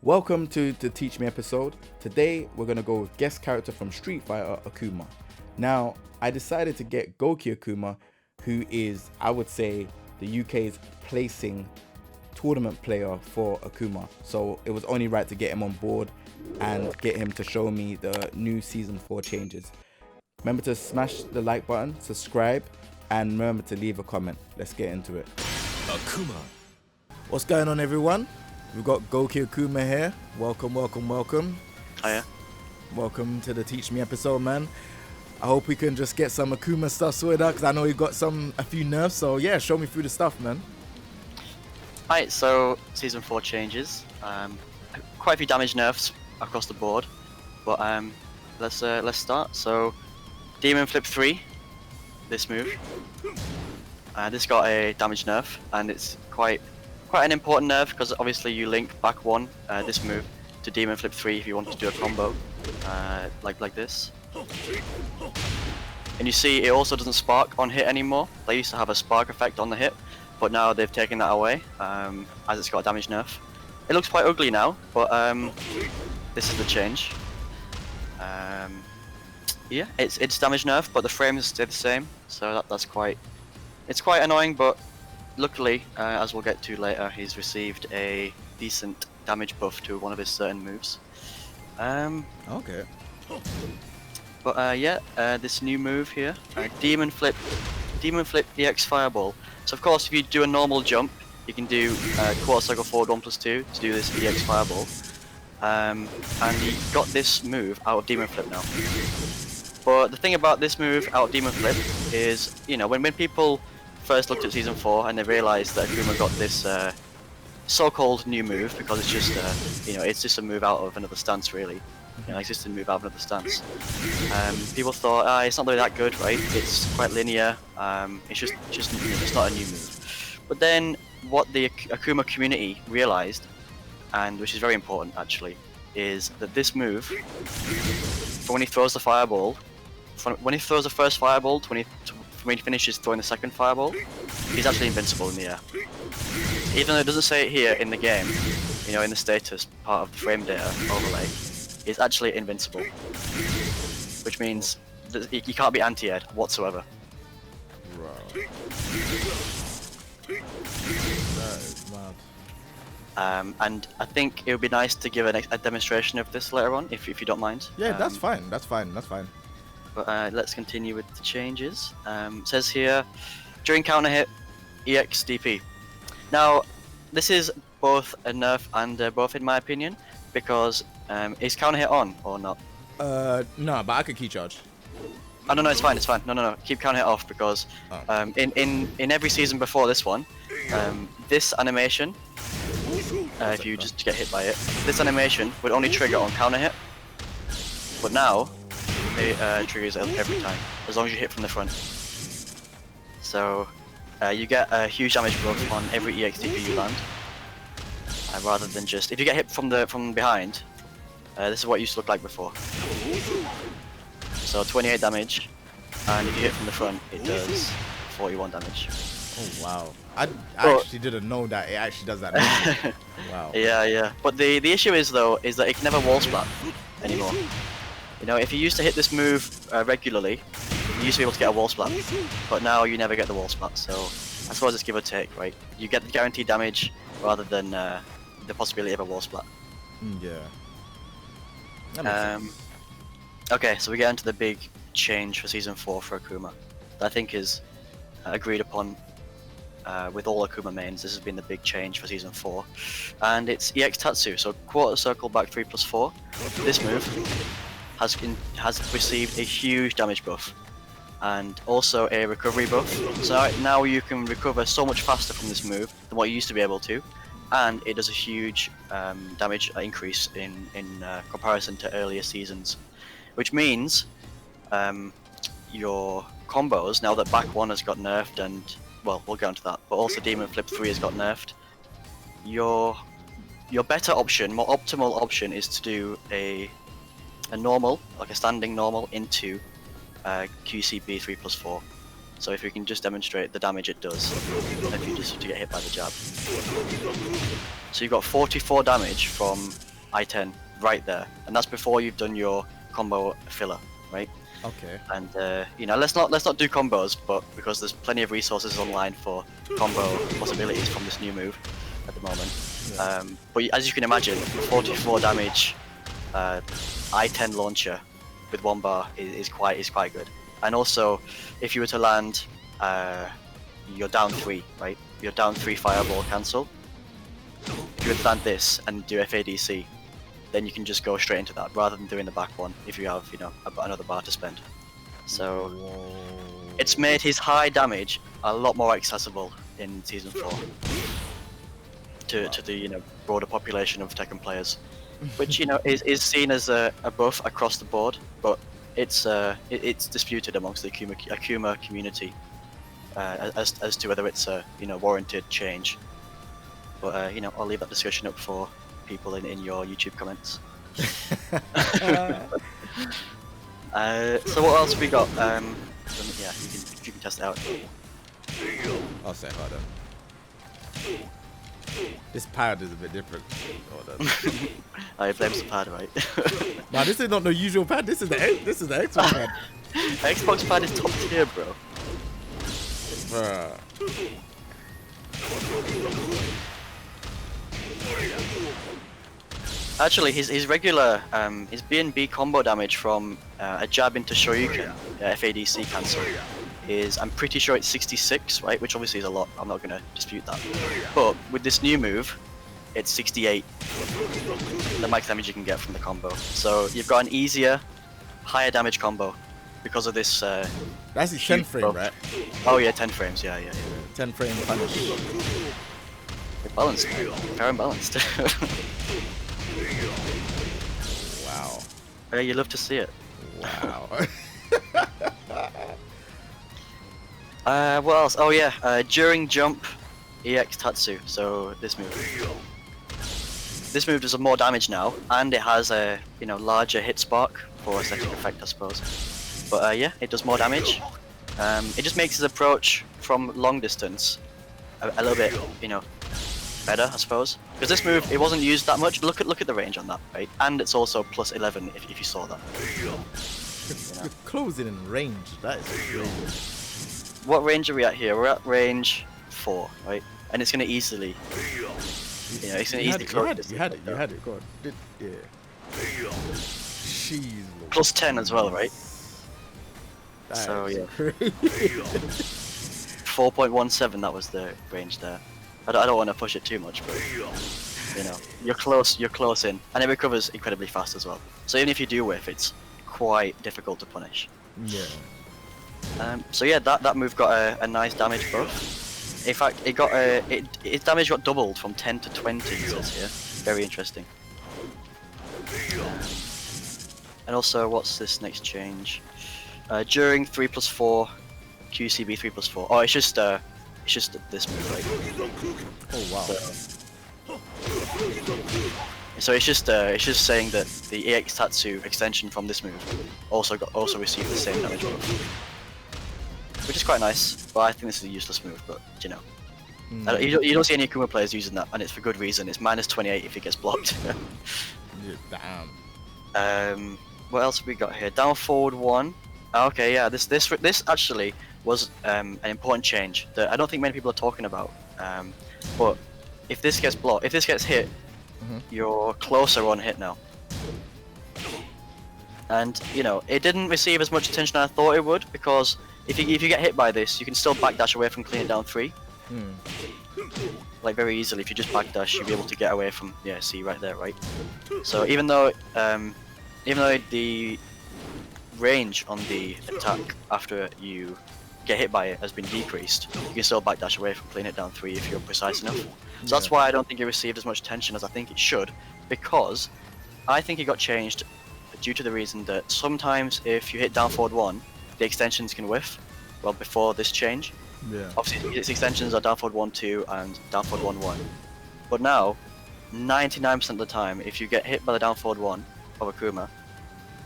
Welcome to the Teach Me episode. Today we're going to go with guest character from Street Fighter, Akuma. Now, I decided to get Gouki Akuma, who is, I would say, the UK's placing tournament player for Akuma. So it was only right to get him on board and get him to show me the new Season 4 changes. Remember to smash the like button, subscribe, and remember to leave a comment. Let's get into it. Akuma. What's going on, everyone? We've got Gouki Akuma here. Welcome. Hiya. Welcome to the Teach Me episode, man. I hope we can just get some Akuma stuff sorted out, because I know we've got a few nerfs. So yeah, show me through the stuff, man. Alright, so Season 4 changes. Quite a few damage nerfs across the board. But let's start. So Demon Flip 3, this move. This got a damage nerf, and it's quite an important nerf, because obviously you link back one, this move, to Demon Flip 3 if you want to do a combo, like this. And you see it also doesn't spark on hit anymore. They used to have a spark effect on the hit, but now they've taken that away, as it's got a damage nerf. It looks quite ugly now, but this is the change. Yeah, it's damage nerf, but the frames stay the same, so that's quite annoying, but luckily, as we'll get to later, he's received a decent damage buff to one of his certain moves. Okay. But this new move here, Demon Flip EX Fireball. So of course, if you do a normal jump, you can do quarter circle forward 1+2 to do this EX Fireball. And he got this move out of Demon Flip now. But the thing about this move out of Demon Flip is, you know, when people first looked at Season 4 and they realised that Akuma got this so-called new move, because it's just it's just a move out of another stance, really, existing move out of another stance. People thought, it's not really that good, right? It's quite linear. It's just not a new move. But then what the Akuma community realised, and which is very important actually, is that this move, for when he throws the fireball, when he throws the first fireball, when he finishes throwing the second fireball, he's actually invincible in the air. Even though it doesn't say it here in the game, in the status part of the frame data overlay, he's actually invincible. Which means that he can't be anti-air whatsoever. Right. That is mad. And I think it would be nice to give a demonstration of this later on, if you don't mind. Yeah, that's fine. But let's continue with the changes. It says here, during counter hit, EX DP. Now, this is both a nerf and a buff in my opinion, because is counter hit on or not? No, but I could key charge. Oh no, it's fine. No, keep counter hit off, because in every season before this one, this animation, if you just get hit by it, this animation would only trigger on counter hit, but now it triggers every time, as long as you hit from the front. So you get a huge damage buff on every EX DP you land, rather than just, if you get hit from behind, this is what it used to look like before. So 28 damage, and if you hit from the front, it does 41 damage. Oh wow! I actually didn't know that it actually does that. Wow. Yeah. But the issue is that it can never wall splat anymore. If you used to hit this move regularly, you used to be able to get a wall splat, but now you never get the wall splat. So I suppose it's give or take, right? You get the guaranteed damage rather than the possibility of a wall splat. Yeah. That makes sense. Okay, so we get into the big change for Season 4 for Akuma. That I think is agreed upon with all Akuma mains. This has been the big change for Season 4, and it's EX Tatsu. So quarter circle back 3+4. This move has received a huge damage buff, and also a recovery buff. So now you can recover so much faster from this move than what you used to be able to, and it does a huge damage increase in comparison to earlier seasons, which means your combos, now that back 1 has got nerfed, and well, we'll get onto that, but also Demon Flip 3 has got nerfed, your better option, more optimal option, is to do a normal, like a standing normal, into QCB 3+4. So if we can just demonstrate the damage it does if you just get hit by the jab. So you've got 44 damage from I-10 right there, and that's before you've done your combo filler, right? Okay. And you know, let's not do combos, but because there's plenty of resources online for combo possibilities from this new move at the moment. Yeah. But as you can imagine, 44 damage I-10 launcher with 1 bar is quite good. And also, if you were to land you're down 3, right? You're down 3 fireball cancel. If you would land this and do FADC, then you can just go straight into that rather than doing the back one if you have, you know, another bar to spend. So it's made his high damage a lot more accessible in Season 4 to the, you know, broader population of Tekken players, which, you know, is seen as a buff across the board, but it's disputed amongst the Akuma community as to whether it's a, you know, warranted change. But you know, I'll leave that discussion up for people in your YouTube comments. So what else have we got? Yeah, you can test it out. I'll say hold on. This pad is a bit different. Hold on. I blame the pad, right? Nah, this is not the usual pad. This is the Xbox pad. Xbox pad is top tier, bro. Bruh. Actually, his regular his B&B combo damage from a jab into Shoryuken, FADC cancel, is, I'm pretty sure it's 66, right? Which obviously is a lot. I'm not gonna dispute that. But with this new move, it's 68. The max damage you can get from the combo. So you've got an easier, higher damage combo because of this. That's his 10 frame, right? Oh yeah, 10 frames. Yeah. 10 frame punish. Balanced, fair and balanced. Wow. Yeah, you love to see it. Wow. What else? Oh yeah, during jump, EX Tatsu. So this move. This move does more damage now, and it has a, you know, larger hit spark for aesthetic effect, I suppose. But yeah, it does more damage. It just makes his approach from long distance a little bit, you know, better, I suppose. Because this move, it wasn't used that much. Look at the range on that, right? And it's also plus 11 if you saw that. You're closing in range. That is crazy. What range are we at here? We're at range 4, right? And it's going to easily, you know, it's going to easily close. You had it. Go on. Yeah. Jeez. Plus 10 as well, right? That So is yeah. crazy. 4.17, that was the range there. I don't want to push it too much, but you know, you're close in, and it recovers incredibly fast as well. So even if you do whiff, it's quite difficult to punish. Yeah. So yeah, that move got a nice damage buff. In fact, it got its damage got doubled from 10 to 20. It says here. Very interesting. And also, what's this next change? During 3+4, QCB 3+4. Oh, it's just this move, right? Oh wow. So it's just saying that the EX Tatsu extension from this move also received the same damage buff, which is quite nice. But I think this is a useless move. But you know, you don't see any Akuma players using that, and it's for good reason. It's -28 if it gets blocked. Yeah, damn. What else have we got here? Down forward 1. Okay, yeah. This actually was an important change that I don't think many people are talking about. But if this gets blocked, if this gets hit, you're closer on hit now. And you know, it didn't receive as much attention as I thought it would, because if you get hit by this, you can still backdash away from clean it down 3. Like very easily. If you just backdash, you'll be able to get away from, yeah, see right there, right? So even though the range on the attack after you get hit by it has been decreased, you can still backdash away from clean it down 3 if you're precise enough. So that's why I don't think it received as much attention as I think it should, because I think it got changed due to the reason that sometimes if you hit down forward 1, the extensions can whiff. Well, before this change, obviously its extensions are down forward 1, 2 and down forward 1, 1. But now, 99% of the time, if you get hit by the down forward 1 of Akuma,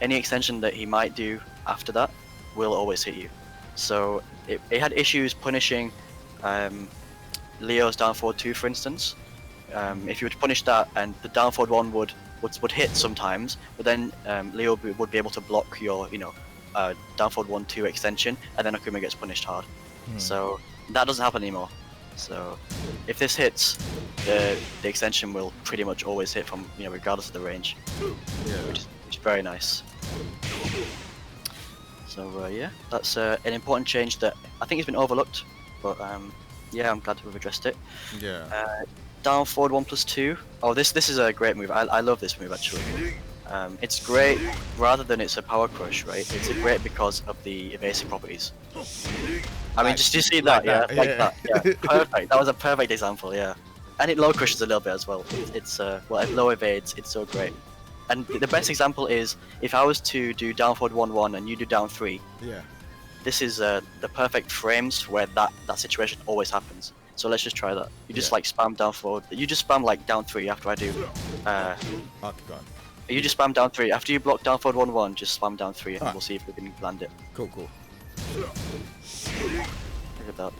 any extension that he might do after that will always hit you. So it had issues punishing Leo's down forward 2, for instance. If you were to punish that and the down forward 1 would would hit sometimes, but then Leo would be able to block your down forward 1-2 extension, and then Akuma gets punished hard. So that doesn't happen anymore. So if this hits, the extension will pretty much always hit from regardless of the range, which is very nice. So yeah, that's an important change that I think has been overlooked, but yeah, I'm glad we've addressed it. Yeah. Down forward 1+2. Oh, this is a great move. I love this move actually. It's great rather than it's a power crush, right? It's great because of the evasive properties. I mean, just you see that, yeah, like that, yeah, perfect. That was a perfect example, yeah. And it low crushes a little bit as well. It's well, it low evades. It's so great. And the best example is if I was to do down forward 1-1 and you do down 3. Yeah. This is the perfect frames where that situation always happens. So let's just try that. You just like spam down forward. You just spam like down 3 after I do. Okay, go on. You just spam down 3 after you block down forward 1-1. Just spam down 3 and we'll see if we can land it. Cool, cool. Look at that.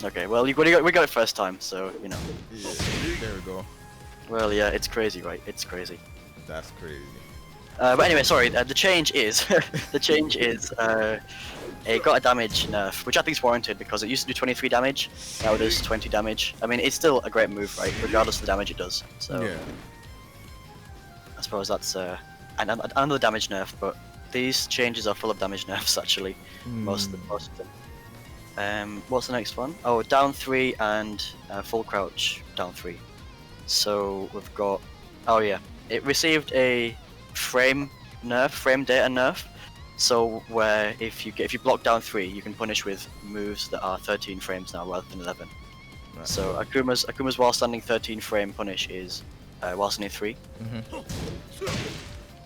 Okay, well we got it first time, so Yeah, there we go. Well, yeah, it's crazy, right? It's crazy. That's crazy. But anyway, sorry. The change is it got a damage nerf, which I think is warranted because it used to do 23 damage. Now it does 20 damage. I mean, it's still a great move, right? Regardless of the damage it does. So Yeah. I suppose that's another damage nerf. But these changes are full of damage nerfs actually. Most of them. What's the next one? Oh, down 3 and full crouch down 3. So we've got. Oh yeah, it received a frame data nerf. So where if you block down 3, you can punish with moves that are 13 frames now rather than 11. Right. So Akuma's while standing 13 frame punish is while standing 3.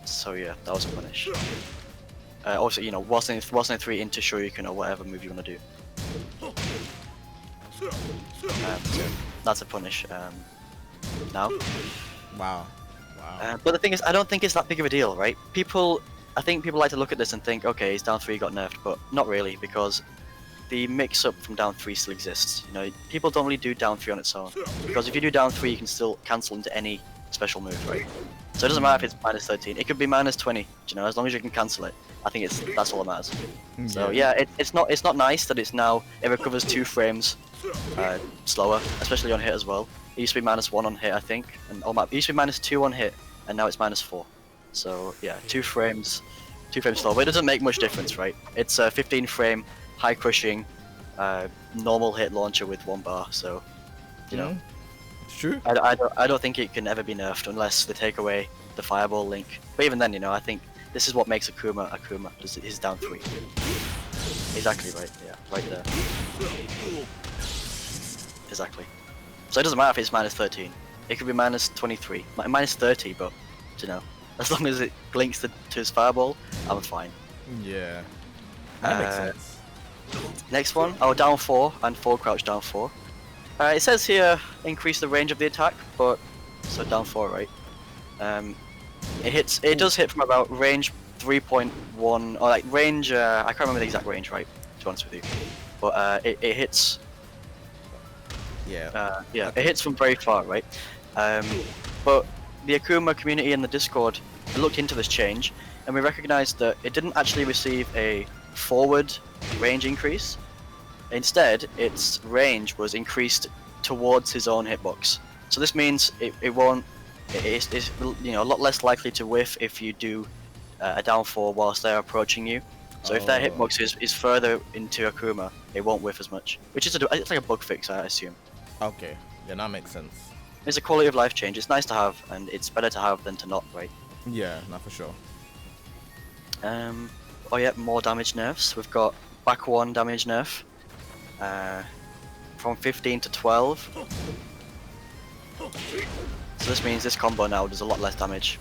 So yeah, that was a punish. Also, while standing 3 into Shoryuken or whatever move you want to do. So that's a punish now. Wow. But the thing is, I don't think it's that big of a deal, right? I think people like to look at this and think, okay, he's down 3, got nerfed, but not really, because the mix-up from down 3 still exists. People don't really do down 3 on its own, because if you do down 3, you can still cancel into any special move, right? So it doesn't matter if it's minus 13. It could be minus 20, as long as you can cancel it. I think that's all that matters. So yeah, it's not nice that it recovers 2 frames slower, especially on hit as well. It used to be minus 1 on hit, I think, and it used to be minus 2 on hit, and now it's minus 4. So yeah, 2 frames slower. But it doesn't make much difference, right? It's a 15 frame, high crushing, normal hit launcher with 1 bar. So, It's true. I don't think it can ever be nerfed unless they take away the fireball link. But even then, I think this is what makes Akuma. Is down 3. Exactly right. Yeah, right there. Exactly. So it doesn't matter if it's minus 13. It could be minus 23, minus 30, but as long as it links to his fireball, I'm fine. Yeah. That makes sense. Next one, down 4 and full crouch down 4. It says here increase the range of the attack, but so down 4, right? It does hit from about range 3.1 or like range. I can't remember the exact range, right? To be honest with you, but it hits. Yeah. It hits from very far, right? But the Akuma community in the Discord looked into this change, and we recognized that it didn't actually receive a forward range increase. Instead, its range was increased towards his own hitbox. So this means it's a lot less likely to whiff if you do a down 4 whilst they're approaching you. So if their hitbox is further into Akuma, it won't whiff as much. Which is it's like a bug fix, I assume. Okay, yeah, that makes sense. It's a quality of life change. It's nice to have, and it's better to have than to not, right? Yeah, not for sure. Oh yeah, more damage nerfs. We've got back 1 damage nerf. From 15 to 12. So this means this combo now does a lot less damage.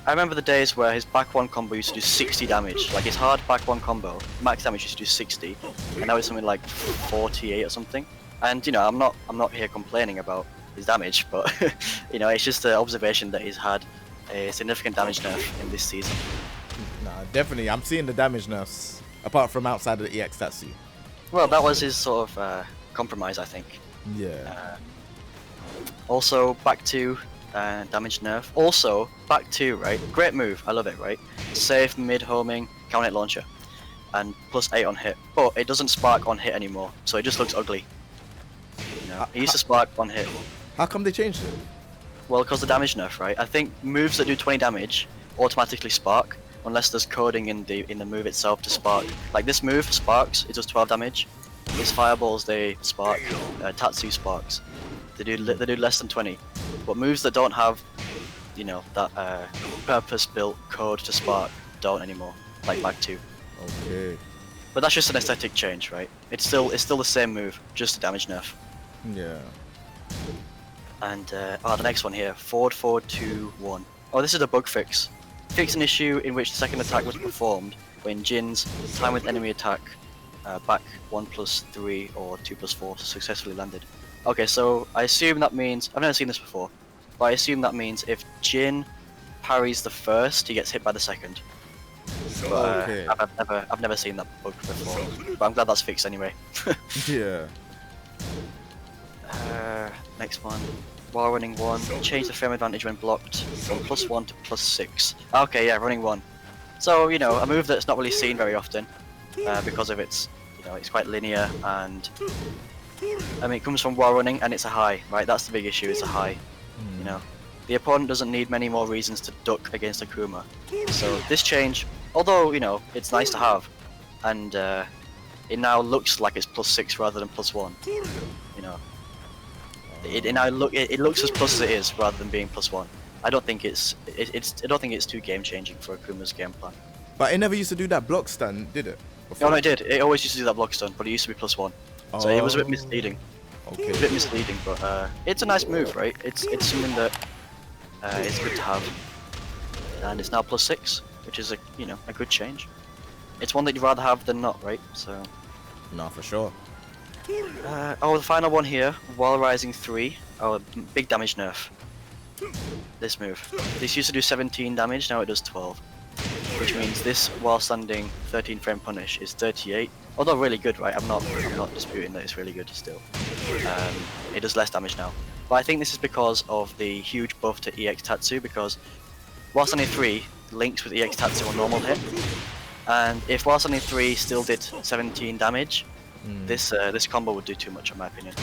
I remember the days where his back 1 combo used to do 60 damage. Like his hard back 1 combo, max damage used to do 60, and now it's something like 48 or something. And I'm not here complaining about his damage, but it's just an observation that he's had a significant damage nerf in this season. Nah, definitely, I'm seeing the damage nerfs apart from outside of the EX Tatsu. Well, that was his sort of compromise, I think. Yeah. Also, back to damage nerf. Also, back to, right? Great move, I love it, right? Safe, mid, homing, counter hit launcher. And +8 on hit. But it doesn't spark on hit anymore, so it just looks ugly. You know, it used to spark on hit. How come they changed it? Well, because the damage nerf, right? I think moves that do 20 damage automatically spark, unless there's coding in the move itself to spark. Like this move sparks, it does 12 damage. These fireballs, they spark. Tatsu sparks. They do less than 20. But moves that don't have, you know, that purpose-built code to spark don't anymore. Like back 2. Okay. But that's just an aesthetic change, right? It's still the same move, just a damage nerf. Yeah. And the next one here, forward 2-1. Oh, this is a bug fix. Fix an issue in which the second attack was performed when Jin's time with enemy attack back 1+3 or 2+4 successfully landed. Okay, so I assume that means, I've never seen this before, but I assume that means if Jin parries the first, he gets hit by the second. But, Okay. I've never seen that bug before, but I'm glad that's fixed anyway. Yeah. Next one, while running 1, change the frame advantage when blocked from +1 to +6. Okay, yeah, running 1. So, you know, a move that's not really seen very often because of its, you know, it's quite linear and, I mean, it comes from while running and it's a high, right? That's the big issue, it's a high, you know. The opponent doesn't need many more reasons to duck against Akuma. So this change, although, you know, it's nice to have, and it now looks like it's +6 rather than +1, you know. It looks as plus as it is rather than being +1. I don't think it's too game changing for Akuma's game plan. But it never used to do that block stun, did it? Before? No, it did. It always used to do that block stun, but it used to be +1. So it was a bit misleading. Okay. It's a bit misleading, but it's a nice move, right? It's something that it's good to have, and it's now +6, which is a good change. It's one that you'd rather have than not, right? So. No, for sure. The final one here, while rising 3. Oh, big damage nerf. This move. This used to do 17 damage, now it does 12. Which means this while standing 13 frame punish is 38. Although really good, right? I'm not disputing that it's really good still. It does less damage now. But I think this is because of the huge buff to EX Tatsu, because while standing 3 links with EX Tatsu on normal hit. And if while standing 3 still did 17 damage, this combo would do too much in my opinion.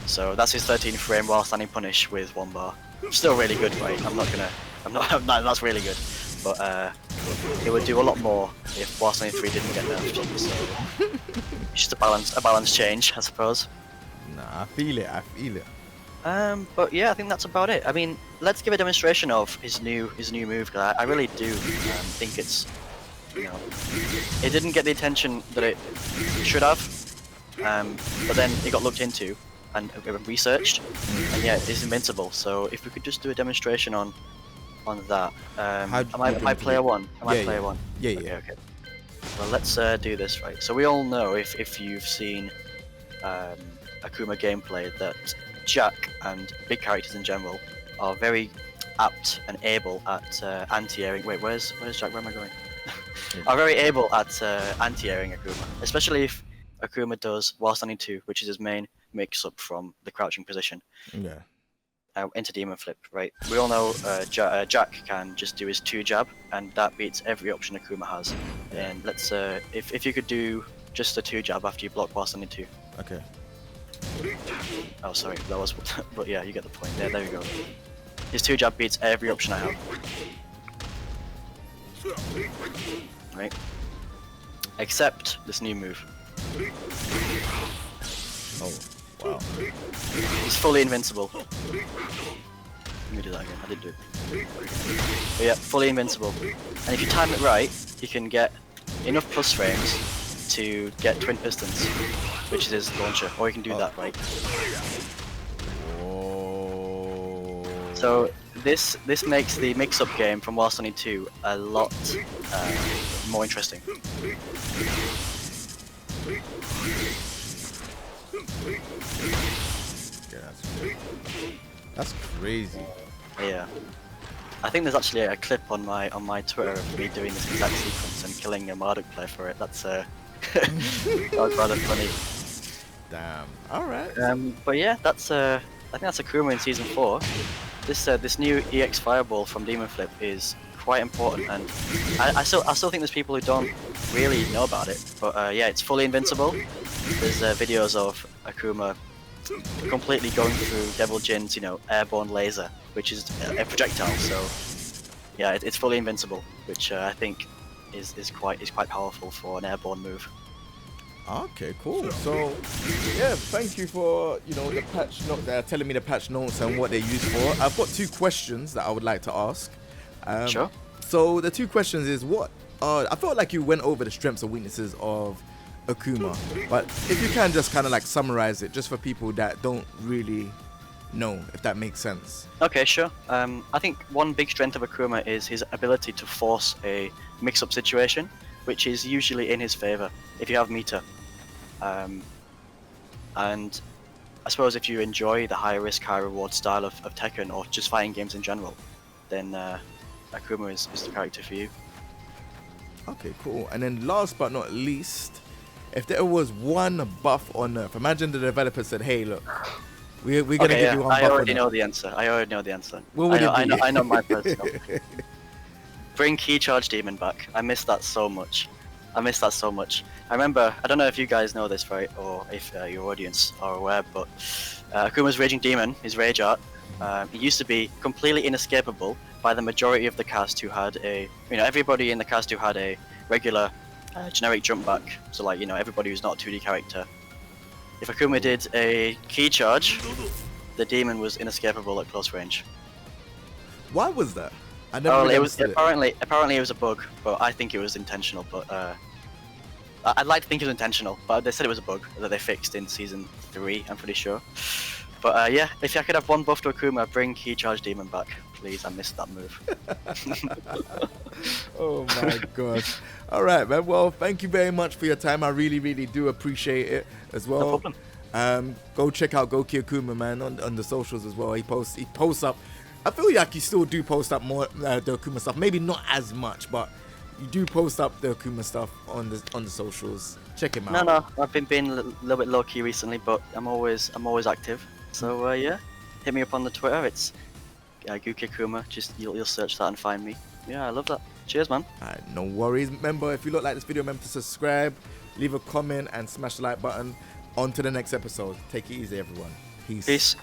So that's his 13 frame while standing punish with 1 bar. Still really good, right? That's really good. But it would do a lot more if while standing 3 didn't get nerfed. So it's just a balance change, I suppose. Nah, I feel it. But yeah, I think that's about it. I mean, let's give a demonstration of his new move, because I really do think it's, you know, it didn't get the attention that it should have, but then it got looked into and researched, and yeah, it's invincible. So if we could just do a demonstration on that. Am I player 1? Am I player 1? Yeah. Okay. Well, let's do this, right? So we all know, if you've seen Akuma gameplay, that Jack and big characters in general are very apt and able at anti-airing. Wait, where's Jack? Where am I going? Are very able at anti-airing Akuma, especially if Akuma does while standing 2, which is his main mix-up from the crouching position. Yeah. Into demon flip, right? We all know Jack can just do his 2 jab, and that beats every option Akuma has. And let's if you could do just a 2 jab after you block while standing 2. Okay. Oh, sorry, that was. But yeah, you get the point. There we go. His 2 jab beats every option I have. Right? Except this new move. Oh, wow. He's fully invincible. Let me do that again. I did do it. But yeah, fully invincible. And if you time it right, you can get enough plus frames to get twin pistons, which is his launcher. Or you can do that, right? Oh. So this makes the mix-up game from while standing 2 a lot more interesting. Yeah, that's crazy. Yeah. I think there's actually a clip on my Twitter of me doing this exact sequence and killing a Marduk player for it. That's that was rather funny. Damn. All right. But yeah, that's I think that's Akuma in season 4. This new EX Fireball from Demon Flip is quite important, and I still think there's people who don't really know about it. But yeah, it's fully invincible. There's videos of Akuma completely going through Devil Jin's, airborne laser, which is a projectile. So yeah, it's fully invincible, which I think is quite powerful for an airborne move. Okay, cool. So, yeah, thank you for the patch note. Telling me the patch notes and what they're used for. I've got 2 questions that I would like to ask. Sure. So the 2 questions is I felt like you went over the strengths and weaknesses of Akuma, but if you can just kind of like summarize it, just for people that don't really know, if that makes sense. Okay, sure. I think one big strength of Akuma is his ability to force a mix-up situation, which is usually in his favor if you have meter. And I suppose if you enjoy the high risk, high reward style of Tekken, or just fighting games in general, then Akuma is the character for you. Okay, cool. And then last but not least, if there was one buff or nerf, imagine the developer said, hey, look, we're going to give you one buff. I already know the answer. What would it be? I know my personal. Bring Key Charge Demon back. I miss that so much. I remember, I don't know if you guys know this, right, or if your audience are aware, but Akuma's Raging Demon, his rage art, it used to be completely inescapable by the majority of the cast who had everybody in the cast who had a regular generic jump back. So like, everybody who's not a 2D character. If Akuma did a Key Charge, the demon was inescapable at close range. Why was that? I never really understood it. Apparently it was a bug, but I think it was intentional. But I'd like to think it was intentional, but they said it was a bug that they fixed in season 3. I'm pretty sure. But yeah, if I could have one buff to Akuma, bring Key Charge Demon back, please. I missed that move. Oh my gosh! All right, man. Well, thank you very much for your time. I really, really do appreciate it as well. No problem. Go check out Gouki Akuma, man, on the socials as well. He posts up. I feel like you still do post up more the Akuma stuff. Maybe not as much, but you do post up the Akuma stuff on the socials. Check him out. No, I've been being a little bit low key recently, but I'm always active. So yeah, hit me up on the Twitter. It's Gouki Akuma. Just you'll search that and find me. Yeah, I love that. Cheers, man. Alright, no worries. Remember, if you look like this video, remember to subscribe, leave a comment, and smash the like button. On to the next episode. Take it easy, everyone. Peace.